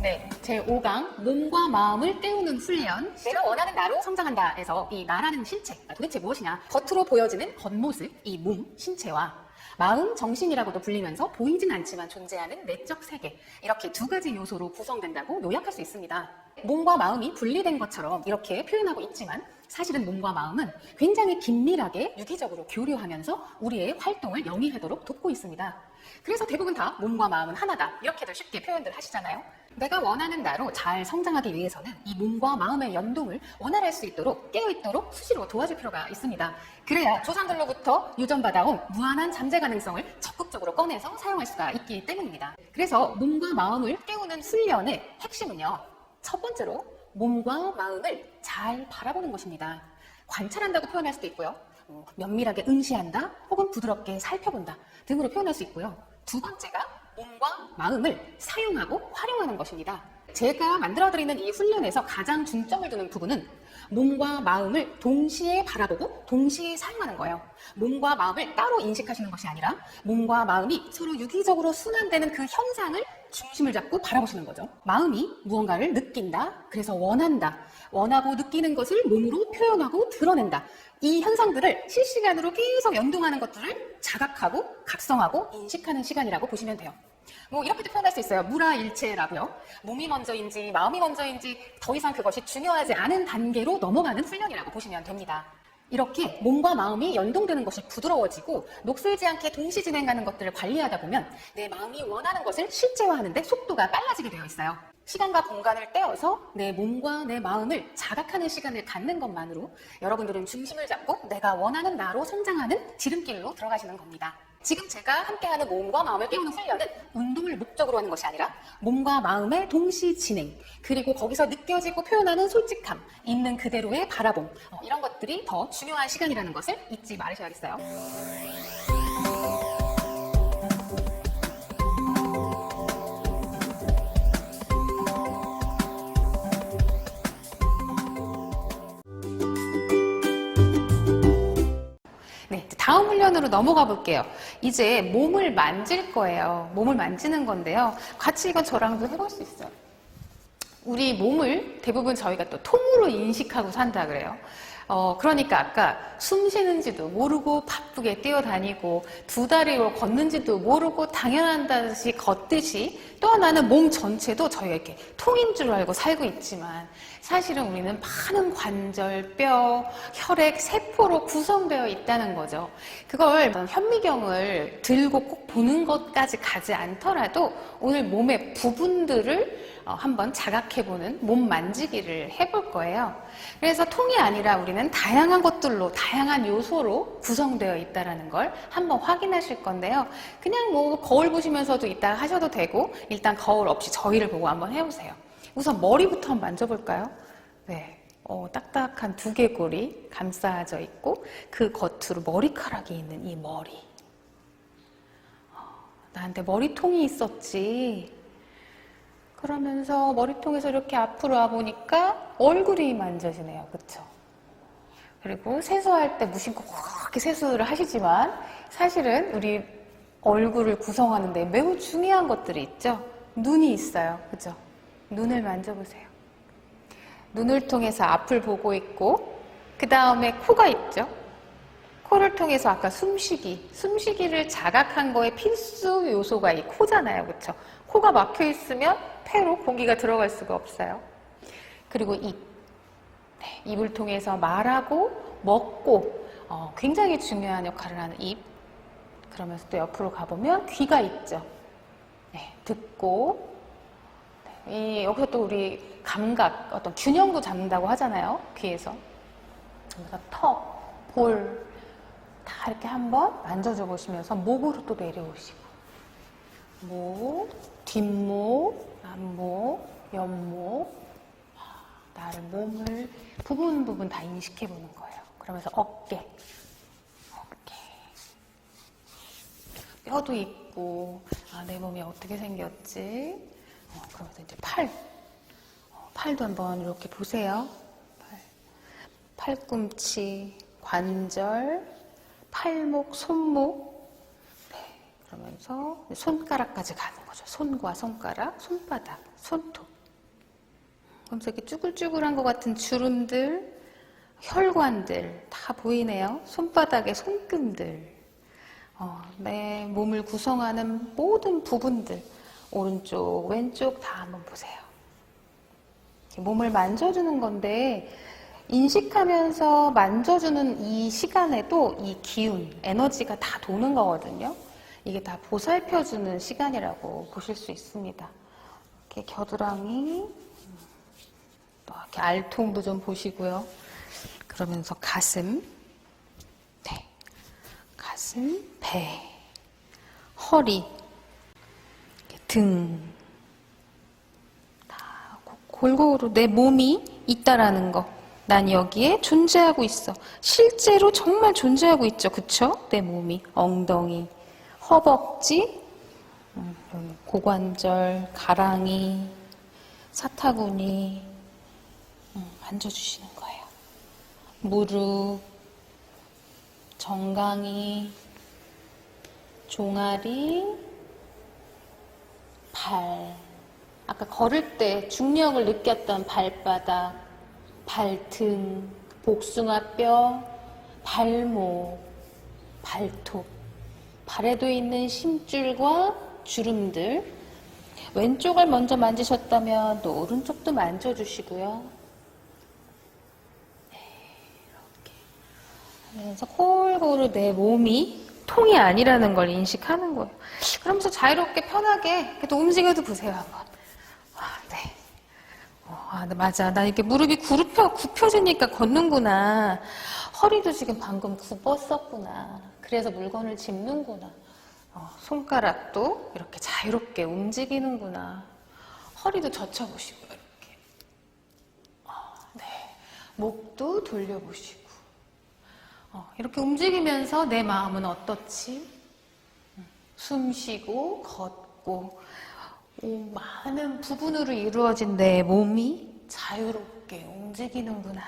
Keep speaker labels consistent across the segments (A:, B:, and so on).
A: 네, 제5강 몸과 마음을 깨우는 훈련. 내가 원하는 나로 성장한다에서 이 나라는 신체, 도대체 무엇이냐? 겉으로 보여지는 겉모습, 이 몸, 신체와 마음, 정신이라고도 불리면서 보이진 않지만 존재하는 내적 세계, 이렇게 두 가지 요소로 구성된다고 요약할 수 있습니다. 몸과 마음이 분리된 것처럼 이렇게 표현하고 있지만 사실은 몸과 마음은 굉장히 긴밀하게 유기적으로 교류하면서 우리의 활동을 영위하도록 돕고 있습니다. 그래서 대부분 다 몸과 마음은 하나다, 이렇게들 쉽게 표현들 하시잖아요. 내가 원하는 나로 잘 성장하기 위해서는 이 몸과 마음의 연동을 원활할 수 있도록 깨어있도록 수시로 도와줄 필요가 있습니다. 그래야 조상들로부터 유전받아온 무한한 잠재 가능성을 적극적으로 꺼내서 사용할 수가 있기 때문입니다. 그래서 몸과 마음을 깨우는 훈련의 핵심은요, 첫 번째로 몸과 마음을 잘 바라보는 것입니다. 관찰한다고 표현할 수도 있고요, 면밀하게 응시한다 혹은 부드럽게 살펴본다 등으로 표현할 수 있고요. 두 번째가 몸과 마음을 사용하고 활용하는 것입니다. 제가 만들어드리는 이 훈련에서 가장 중점을 두는 부분은 몸과 마음을 동시에 바라보고 동시에 사용하는 거예요. 몸과 마음을 따로 인식하시는 것이 아니라 몸과 마음이 서로 유기적으로 순환되는 그 현상을 중심을 잡고 바라보시는 거죠. 마음이 무언가를 느낀다, 그래서 원한다, 원하고 느끼는 것을 몸으로 표현하고 드러낸다. 이 현상들을 실시간으로 계속 연동하는 것들을 자각하고 각성하고 인식하는 시간이라고 보시면 돼요. 이렇게도 표현할 수 있어요. 무라일체라고요. 몸이 먼저인지 마음이 먼저인지 더 이상 그것이 중요하지 않은 단계로 넘어가는 훈련이라고 보시면 됩니다. 이렇게 몸과 마음이 연동되는 것이 부드러워지고 녹슬지 않게 동시 진행하는 것들을 관리하다 보면 내 마음이 원하는 것을 실제화하는 데 속도가 빨라지게 되어 있어요. 시간과 공간을 떼어서 내 몸과 내 마음을 자각하는 시간을 갖는 것만으로 여러분들은 중심을 잡고 내가 원하는 나로 성장하는 지름길로 들어가시는 겁니다. 지금 제가 함께하는 몸과 마음을 깨우는 훈련은 운동을 목적으로 하는 것이 아니라 몸과 마음의 동시 진행, 그리고 거기서 느껴지고 표현하는 솔직함, 있는 그대로의 바라봄, 이런 것들이 더 중요한 시간이라는 것을 잊지 말으셔야겠어요. 네, 다음 훈련으로 넘어가 볼게요. 이제 몸을 만질 거예요. 몸을 만지는 건데요. 같이 이건 저랑도 해볼 수 있어요. 우리 몸을 대부분 저희가 또 통으로 인식하고 산다 그래요. 그러니까 아까 숨 쉬는지도 모르고 바쁘게 뛰어다니고 두 다리로 걷는지도 모르고 당연한 듯이 걷듯이 또 하나는 몸 전체도 저희가 이렇게 통인 줄 알고 살고 있지만 사실은 우리는 많은 관절, 뼈, 혈액, 세포로 구성되어 있다는 거죠. 그걸 현미경을 들고 꼭 보는 것까지 가지 않더라도 오늘 몸의 부분들을 한번 자각해보는 몸 만지기를 해볼 거예요. 그래서 통이 아니라 우리는 다양한 것들로, 다양한 요소로 구성되어 있다는 걸 한번 확인하실 건데요. 그냥 거울 보시면서도 이따 하셔도 되고 일단 거울 없이 저희를 보고 한번 해보세요. 우선 머리부터 한번 만져볼까요? 네, 딱딱한 두개골이 감싸져 있고 그 겉으로 머리카락이 있는 이 머리. 나한테 머리통이 있었지. 그러면서 머리통에서 이렇게 앞으로 와보니까 얼굴이 만져지네요. 그쵸? 그리고 세수할 때 무심코 그렇게 세수를 하시지만 사실은 우리 얼굴을 구성하는 데 매우 중요한 것들이 있죠. 눈이 있어요. 그죠? 눈을 만져보세요. 눈을 통해서 앞을 보고 있고 그 다음에 코가 있죠. 코를 통해서 아까 숨쉬기를 자각한 거에 필수 요소가 이 코잖아요. 그쵸? 코가 막혀 있으면 폐로 공기가 들어갈 수가 없어요. 그리고 입. 네, 입을 통해서 말하고 먹고 굉장히 중요한 역할을 하는 입. 그러면서 또 옆으로 가보면 귀가 있죠. 네, 듣고. 네, 여기서 또 우리 감각, 어떤 균형도 잡는다고 하잖아요. 귀에서. 그래서 턱, 볼 다 이렇게 한번 만져줘 보시면서 목으로 또 내려오시고. 목, 뒷목, 앞목, 옆목, 나를 몸을 부분 다 인식해 보는 거예요. 그러면서 어깨, 뼈도 있고, 내 몸이 어떻게 생겼지? 그러면서 이제 팔도 한번 이렇게 보세요. 팔꿈치, 관절, 팔목, 손목. 그러면서 손가락까지 가는 거죠. 손과 손가락, 손바닥, 손톱. 그러면서 이렇게 쭈글쭈글한 것 같은 주름들, 혈관들 다 보이네요. 손바닥에 손금들, 내 몸을 구성하는 모든 부분들, 오른쪽, 왼쪽 다 한번 보세요. 몸을 만져주는 건데 인식하면서 만져주는 이 시간에도 이 기운, 에너지가 다 도는 거거든요. 이게 다 보살펴주는 시간이라고 보실 수 있습니다. 이렇게 겨드랑이, 또 이렇게 알통도 좀 보시고요. 그러면서 가슴, 네, 가슴, 배, 허리, 등, 다 골고루 내 몸이 있다라는 거. 난 여기에 존재하고 있어. 실제로 정말 존재하고 있죠. 그쵸? 내 몸이. 엉덩이, 허벅지, 고관절, 가랑이, 사타구니 만져주시는 거예요. 무릎, 정강이, 종아리, 발. 아까 걸을 때 중력을 느꼈던 발바닥, 발등, 복숭아뼈, 발목, 발톱. 발에도 있는 심줄과 주름들. 왼쪽을 먼저 만지셨다면 또 오른쪽도 만져주시고요. 네, 이렇게 하면서 골고루 내 몸이 통이 아니라는 걸 인식하는 거예요. 그러면서 자유롭게 편하게 또 움직여도 보세요 한번. 네. 네, 맞아. 나 이렇게 무릎이 굽혀지니까 걷는구나. 허리도 지금 방금 굽었었구나. 그래서 물건을 짚는구나. 손가락도 이렇게 자유롭게 움직이는구나. 허리도 젖혀보시고 이렇게. 네. 목도 돌려보시고. 이렇게 움직이면서 내 마음은 어떻지? 숨 쉬고 걷고 많은 부분으로 이루어진 내 몸이 자유롭게 움직이는구나.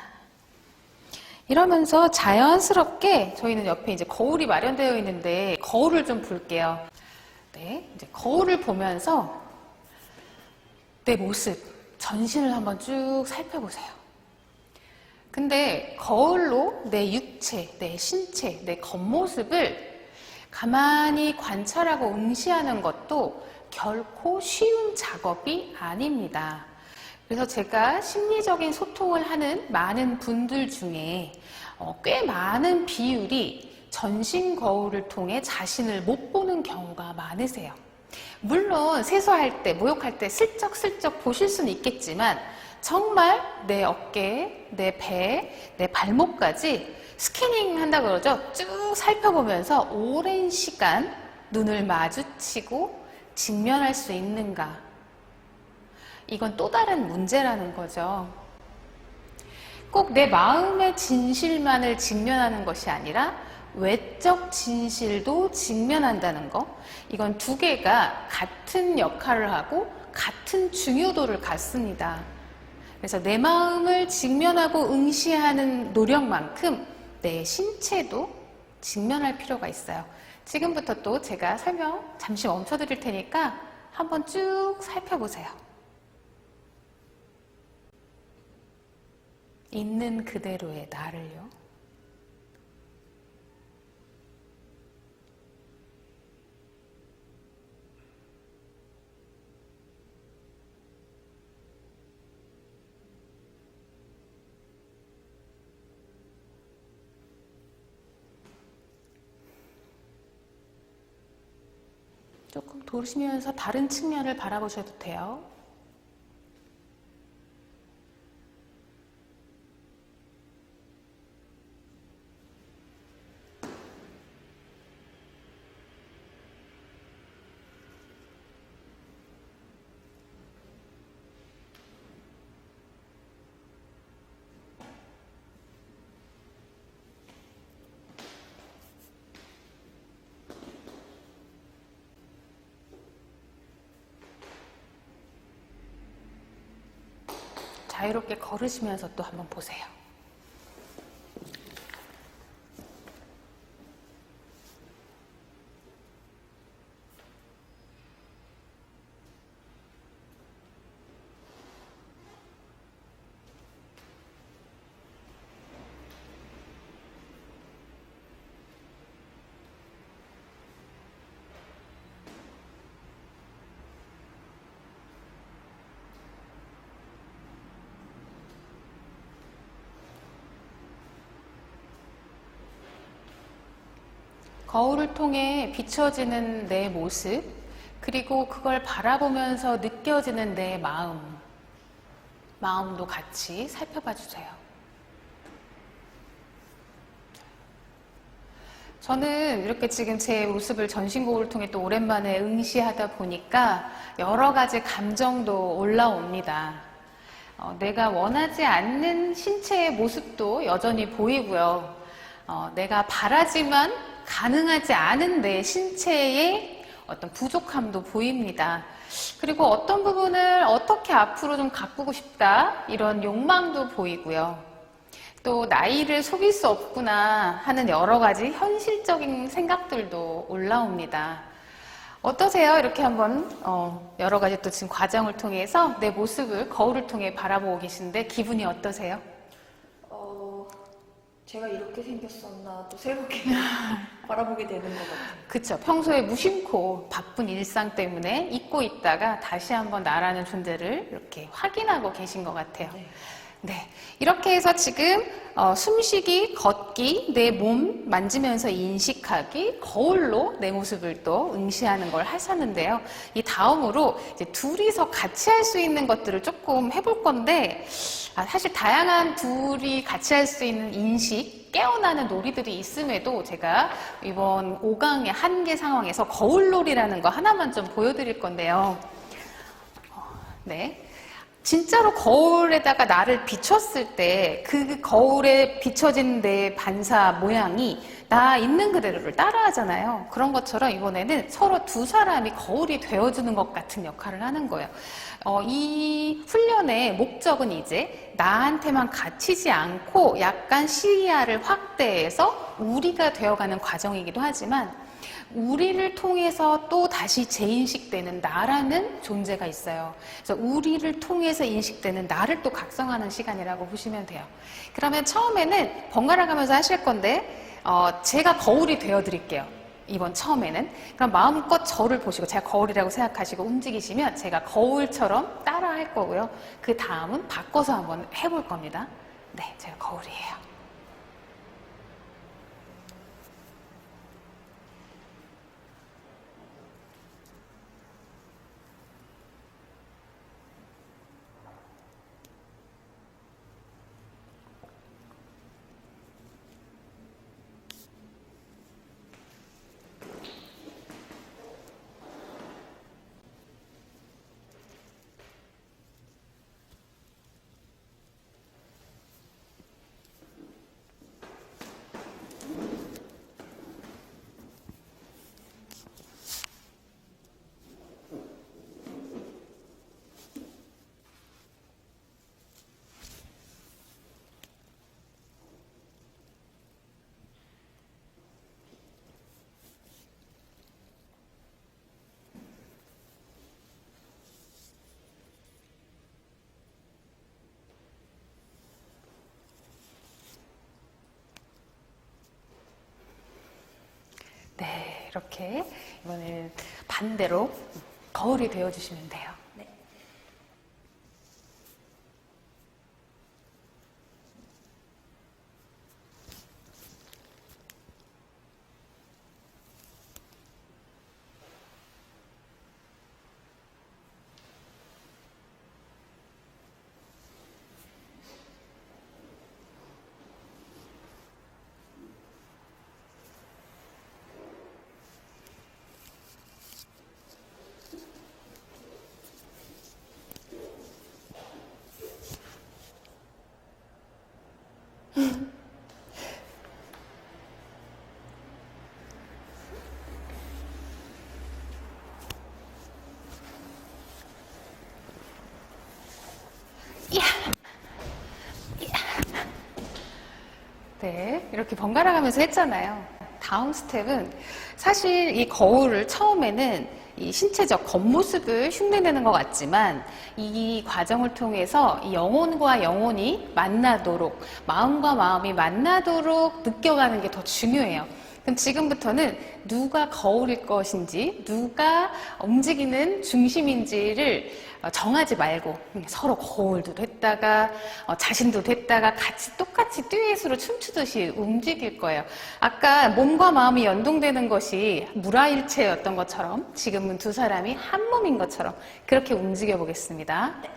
A: 이러면서 자연스럽게 저희는 옆에 이제 거울이 마련되어 있는데 거울을 좀 볼게요. 네, 이제 거울을 보면서 내 모습, 전신을 한번 쭉 살펴보세요. 근데 거울로 내 육체, 내 신체, 내 겉모습을 가만히 관찰하고 응시하는 것도 결코 쉬운 작업이 아닙니다. 그래서 제가 심리적인 소통을 하는 많은 분들 중에 꽤 많은 비율이 전신 거울을 통해 자신을 못 보는 경우가 많으세요. 물론 세수할 때, 목욕할 때 슬쩍슬쩍 보실 수는 있겠지만 정말 내 어깨, 내 배, 내 발목까지 스캐닝 한다 그러죠. 쭉 살펴보면서 오랜 시간 눈을 마주치고 직면할 수 있는가? 이건 또 다른 문제라는 거죠. 꼭 내 마음의 진실만을 직면하는 것이 아니라 외적 진실도 직면한다는 거. 이건 두 개가 같은 역할을 하고 같은 중요도를 갖습니다. 그래서 내 마음을 직면하고 응시하는 노력만큼 내 신체도 직면할 필요가 있어요. 지금부터 또 제가 설명 잠시 멈춰드릴 테니까 한번 쭉 살펴보세요. 있는 그대로의 나를요. 조금 돌으시면서 다른 측면을 바라보셔도 돼요. 자유롭게 걸으시면서 또 한번 보세요. 거울을 통해 비춰지는 내 모습, 그리고 그걸 바라보면서 느껴지는 내 마음도 같이 살펴봐 주세요. 저는 이렇게 지금 제 모습을 전신거울을 통해 또 오랜만에 응시하다 보니까 여러 가지 감정도 올라옵니다. 내가 원하지 않는 신체의 모습도 여전히 보이고요. 내가 바라지만 가능하지 않은 내 신체의 어떤 부족함도 보입니다. 그리고 어떤 부분을 어떻게 앞으로 좀 가꾸고 싶다 이런 욕망도 보이고요. 또 나이를 속일 수 없구나 하는 여러 가지 현실적인 생각들도 올라옵니다. 어떠세요? 이렇게 한번 여러 가지 또 지금 과정을 통해서 내 모습을 거울을 통해 바라보고 계신데 기분이 어떠세요?
B: 제가 이렇게 생겼었나 또 새롭게 바라보게 되는 것 같아요.
A: 그쵸. 평소에 무심코 바쁜 일상 때문에 잊고 있다가 다시 한번 나라는 존재를 이렇게 확인하고 계신 것 같아요. 네. 이렇게 해서 지금 숨쉬기, 걷기, 내 몸 만지면서 인식하기, 거울로 내 모습을 또 응시하는 걸 하셨는데요. 이 다음으로 이제 둘이서 같이 할 수 있는 것들을 조금 해볼 건데, 사실 다양한 둘이 같이 할 수 있는 인식, 깨어나는 놀이들이 있음에도 제가 이번 5강의 한계 상황에서 거울놀이라는 거 하나만 좀 보여드릴 건데요. 네. 진짜로 거울에다가 나를 비췄을 때 그 거울에 비춰진 내 반사 모양이 나 있는 그대로를 따라하잖아요. 그런 것처럼 이번에는 서로 두 사람이 거울이 되어주는 것 같은 역할을 하는 거예요. 이 훈련의 목적은 이제 나한테만 갇히지 않고 약간 시야를 확대해서 우리가 되어가는 과정이기도 하지만 우리를 통해서 또 다시 재인식되는 나라는 존재가 있어요. 그래서 우리를 통해서 인식되는 나를 또 각성하는 시간이라고 보시면 돼요. 그러면 처음에는 번갈아 가면서 하실 건데 제가 거울이 되어 드릴게요. 이번 처음에는. 그럼 마음껏 저를 보시고 제가 거울이라고 생각하시고 움직이시면 제가 거울처럼 따라 할 거고요. 그 다음은 바꿔서 한번 해볼 겁니다. 네, 제가 거울이에요. 네, 이렇게 이번에는 반대로 거울이 되어주시면 돼요.
B: 네.
A: 네, 이렇게 번갈아 가면서 했잖아요. 다음 스텝은 사실 이 거울을 처음에는 이 신체적 겉모습을 흉내내는 것 같지만 이 과정을 통해서 이 영혼과 영혼이 만나도록 마음과 마음이 만나도록 느껴가는 게 더 중요해요. 그럼 지금부터는 누가 거울일 것인지, 누가 움직이는 중심인지를 정하지 말고 서로 거울도 됐다가 자신도 됐다가 같이 똑같이 듀엣으로 춤추듯이 움직일 거예요. 아까 몸과 마음이 연동되는 것이 물화일체였던 것처럼 지금은 두 사람이 한 몸인 것처럼 그렇게 움직여 보겠습니다. 네.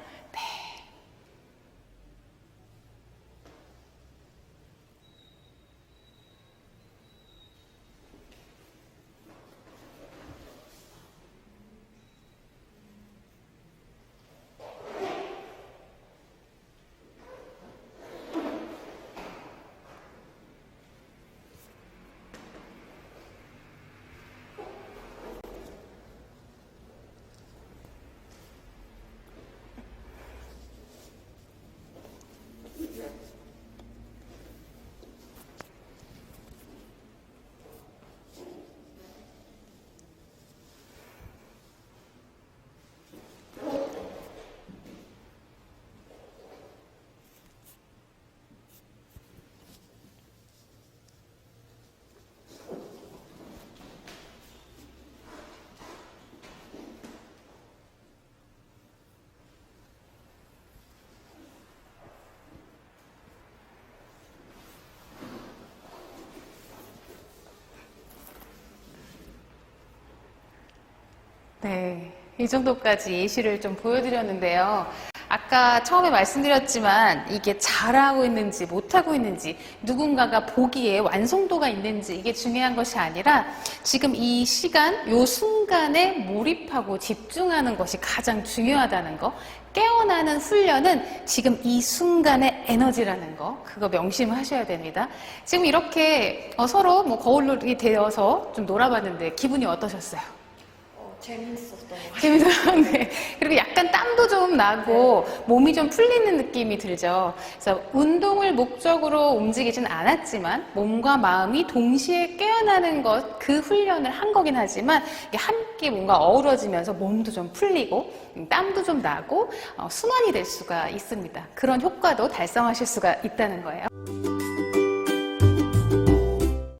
A: 네, 이 정도까지 예시를 좀 보여드렸는데요. 아까 처음에 말씀드렸지만 이게 잘하고 있는지 못하고 있는지 누군가가 보기에 완성도가 있는지 이게 중요한 것이 아니라 지금 이 시간, 요 순간에 몰입하고 집중하는 것이 가장 중요하다는 거. 깨어나는 훈련은 지금 이 순간의 에너지라는 거, 그거 명심하셔야 됩니다. 지금 이렇게 서로 뭐 거울로 되어서 좀 놀아봤는데 기분이 어떠셨어요?
B: 재밌었던 것 같아요.
A: 재밌었네. 그리고 약간 땀도 좀 나고 몸이 좀 풀리는 느낌이 들죠. 그래서 운동을 목적으로 움직이진 않았지만 몸과 마음이 동시에 깨어나는 것, 그 훈련을 한 거긴 하지만 함께 뭔가 어우러지면서 몸도 좀 풀리고 땀도 좀 나고 순환이 될 수가 있습니다. 그런 효과도 달성하실 수가 있다는 거예요.